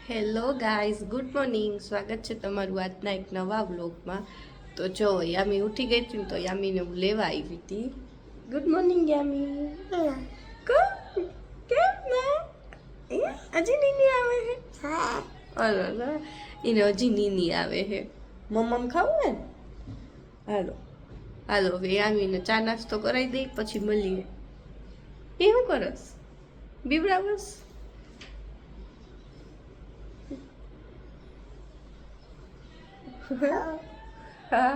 Hello guys, good morning. સ્વાગત છે તમારું આજના એક નવા વ્લોગમાં. તો જો યામી ઉઠી ગઈ હતી તો યામીને હું લેવા આવી હતી. Good morning Yami. કેમ ના હજી નીની આવે છે? અરે એને હજી નીની આવે છે. મમ્મ ખાવું ને? હાલો હાલો હવે યામીને ચા નાસ્તો કરાવી દઈ પછી મળીએ. એ શું કરસ? બીવડાવસ? હા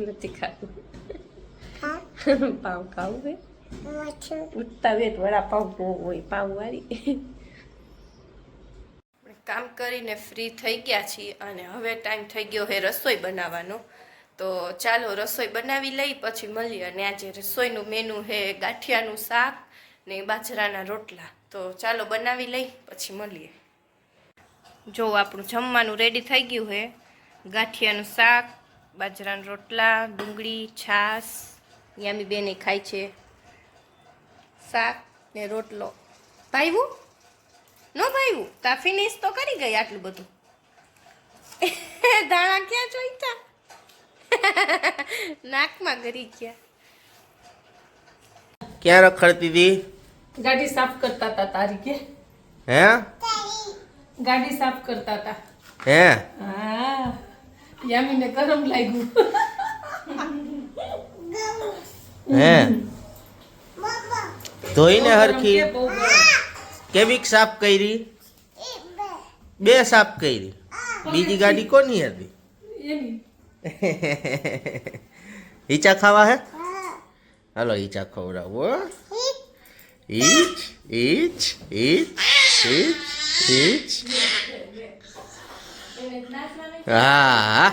નથી ખાવું. પાવ ખાવું હે? ઉઠતા વેત વડાપાવ બહુ હોય પાવ વાળી. કામ કરીને ફ્રી થઈ ગયા છીએ અને હવે ટાઈમ થઈ ગયો છે રસોઈ બનાવવાનો. તો ચાલો રસોઈ બનાવી લઈ પછી મળીએ. અને આજે રસોઈનું મેનુ છે ગાંઠિયાનું શાક ને બાજરાના રોટલા. તો ચાલો બનાવી લઈ પછી મળીએ. જો આપણું જમવાનું રેડી થઈ ગયું છે. ગાંઠિયાનું શાક, બાજરાના રોટલા, ડુંગળી, છાશ. યામી બેને ખાય છે શાક ને રોટલો. ભાઈવું ન ભાઈવું? તા ફિનિશ તો કરી ગઈ આટલું બધું. દાણા ક્યાં જોઈતા? નાકમાં ગરી ગયા. ક્યાં રખડતી હતી? ગાડી સાફ કરતા હતા તારી કે? હે? ગાડી સાફ કરતા હતા. હે? હા, યામીને ગરમ લાગ્યું. હે? ધોઈને હરખી કે બહુ ગરમ. કેવીક સાફ કરી? બે સાફ કરી. બીજી ગાડી કોની હતી? એની ઈચા ખાવા હે? હાલો ઈચા ખવડાવો. ઈચ ઈચ ઈચ ઈચ ઈચ. હા.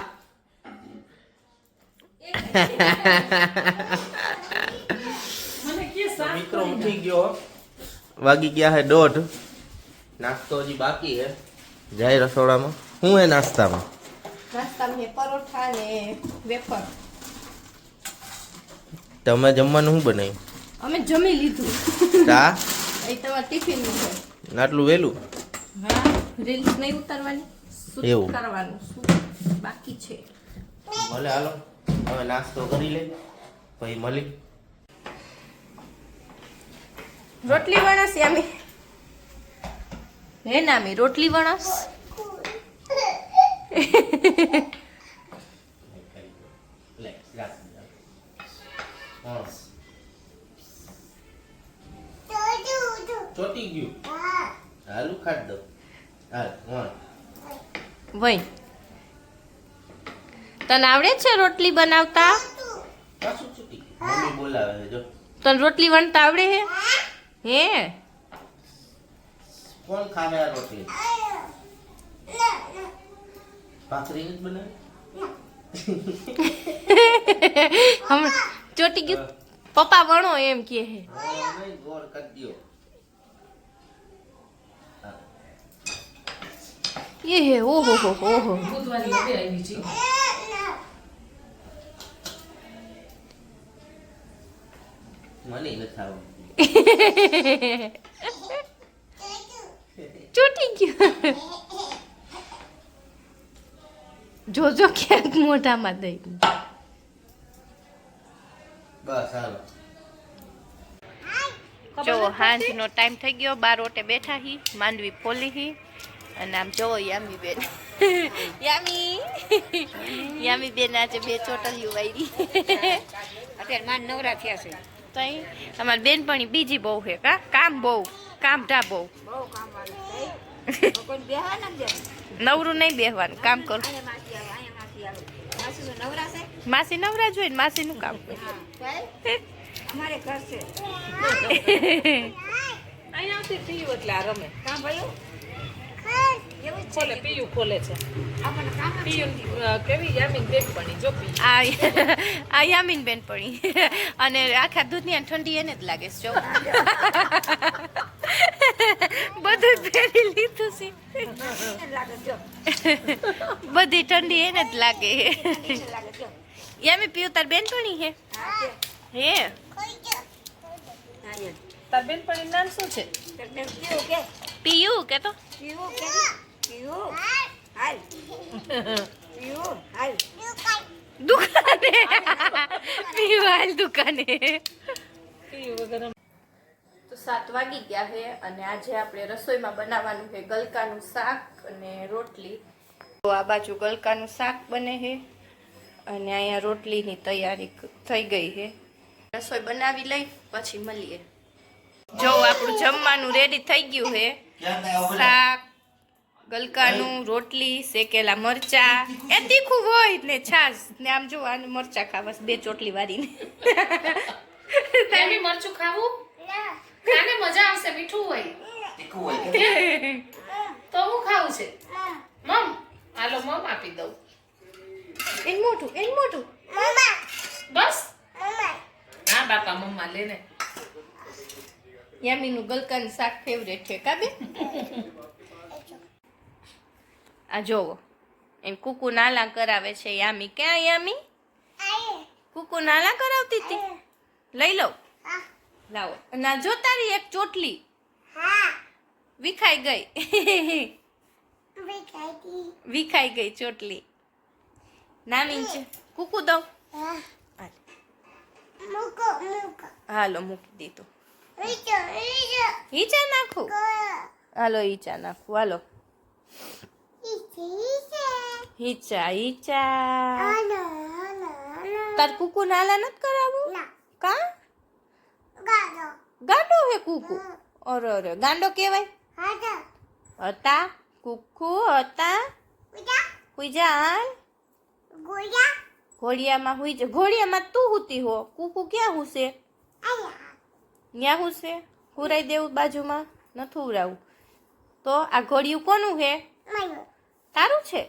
મને કે સાફ મિત્રો કરી ઉઠી ગયો. વાગી ગયા હે 1:30. નાસ્તો હજી બાકી હે. જાય રસોડામાં. શું હે નાસ્તામાં? નાસ્તામાં પરોઠા ને વેફર. તમે જમવાનું શું બનાવ્યું? અમે જમી લીધું. ચા? એ તમારા ટિફિનનું છે. આટલું વહેલું? હા, રીલ્સ નહીં ઉતારવાની, શૂટ એવું? કરવાનું શૂટ બાકી છે. ભલે હાલો હવે નાસ્તો કરી લે પછી મળી. રોટલી વણસ યામી? હે નામી રોટલી વણસ? ચોટી ગયું. હાલું ખાટ દો. હાલ વઈ તને આવડે છે રોટલી બનાવતા? પાછું ચોટી ગયું. મમ્મી બોલાવે છે જો. તને રોટલી વણતા આવડે હે? હે કોણ ખાવે આ રોટલી? ભાખરી નથી બનાવી? હમણાં ચોટી ગયું. પપ્પા વણો એમ કે હે. નહીં ગોળ કરી દ્યો. એ હે ઓહો હો હો. બુધવારી હવે આવી છે. મને નથી આવડતું. ચોટી ગયું. જોજો ક્યાંક મોઢામાં દઈ. બસ હાલો. જો હાંજનો ટાઈમ થઈ ગયો. 12 ઓટે બેઠા હી, માંડવી ફોલી હી. અને આમ જોવો યામી બેન. યામી બેન આજે 2 ચોટલીઓ વાયરી. અત્યારે માન નવરા થયા છે. તઈ અમારી બેનપણી બીજી બહુ છે. કામ બહુ, કામઢા બહુ. બહુ કામ વાળું કોઈ બેહવા ન દે. નવરું નહીં બેહવાનું, કામ કરું. અહીંયા માસી આવે, અહીંયા માસી આવે. માસી તો નવરા છે. માસી નવરા જોઈને માસીનું કામ કરું. અમારે ઘર છે. અહીંયા આવતી પીયું એટલે આ રમે. કામ ભાઈ એવું જ ખોલે છે. પીયું ખોલે છે. આપણને કામ જ પીયું કેવી યામી બેનપણી જો પીયું. આ યામીન બેનપણી. અને આખા દુનિયા ઠંડી એને જ લાગે છે. જો બધું પહેરી લીધું છે. નથી લાગે જો. બધી ઠંડી એને જ લાગે. નથી લાગે જો. યામી પીયું તાર બેનપણી હે? હા છે. હે હા, તાર બેનપણી નામ શું છે? કેવું કે પીયું કે તો પીવું કે પીવું હાલ પીવું હાલ દુકાને પીયું હાલ દુકાને તો 7 વાગી ગયા છે અને આજે આપણે રસોઈમાં બનાવવાનું છે ગલકાનું શાક અને રોટલી. તો આ બાજુ ગલકાનું શાક બને છે અને અહીંયા રોટલીની તૈયારી થઈ ગઈ છે. રસોઈ બનાવી લઈ પછી મળીએ. જો આપણું જમવાનું રેડી થઈ ગયું છે. શાક, ગલકાનું, રોટલી, શેકેલા મરચા, એ તીખું હોય ને છાશ ને આમ જો આને મરચા ખાવા 2 ચોટલી વારીને. એમી મરચું ખાવું ખાને મજા આવશે મીઠું હોય તો હું ખાવું છે મમ હાલો મમ આપી દઉં એન મોટું બસ હા બાપા મમ્મા લેને યામીનું ગલકાનું શાક ફેવરેટ છે કાબે. આ જોવો એમ કુકુ નાલા કરાવે છે યામી. ક્યાં યામી? કુકુ નાલા કરાવતી હતી. લઈ લો લાવો. ના જો તારી એક ચોટલી વિખાઈ ગઈ. વિખાઈ ગઈ ચોટલી. નાની છે કુકુ દઉં. હાલો મૂકી દીધું. ઈચા નાખું. હાલો ઈચા નાખું. હાલો ઈચા. તાર કુકુ નાલા નથી કરાવું? કા ગાંડો હે કુકુ? અરે અરે ગાંડો કેવાય? હતા કુકુ હતા. હુઈ જા હાલ. ઘોડિયામાં હુઈ જા. ઘોડિયામાં તું હુતી હો. કુકુ ક્યાં હુશે? ન્યા હુશે. હુરાઈ દેવું બાજુમાં. નથી હુરાવું. તો આ ઘોડિયું કોનું હે? તારું છે?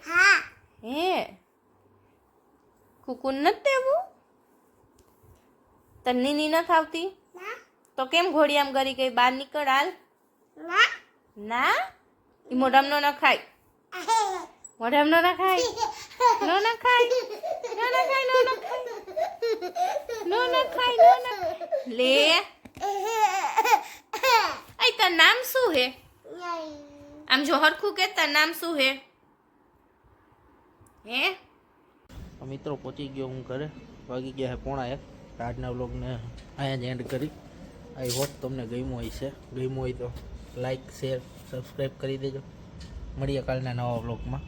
હે કુકુ નથી દેવું? તને નીની નથી આવતી? તો કેમ ઘોડિયામાં ગરી ગઈ? બહાર નીકળ હાલ. ના ઈ મોઢામાં ન ખાય. મોઢામાં ન ખાય. નો ન ખાય. નો ન ખાય. નો ન ખાય. નો ન ખાય. નો ન લે. આઈ તાર નામ શું હે? આમ જો હરખું કે તાર નામ શું હે? હે મિત્રો પહોંચી ગયો હું ઘરે. વાગી ગયા છે 1:30. આજના વ્લોગને અહીંયા જ એન્ડ કરી. આઈ હોપ તમને ગમ્યું હશે. ગમ્યું હોય તો લાઈક, શેર, સબસ્ક્રાઈબ કરી દેજો. મળીએ કાલના નવા વ્લોગમાં.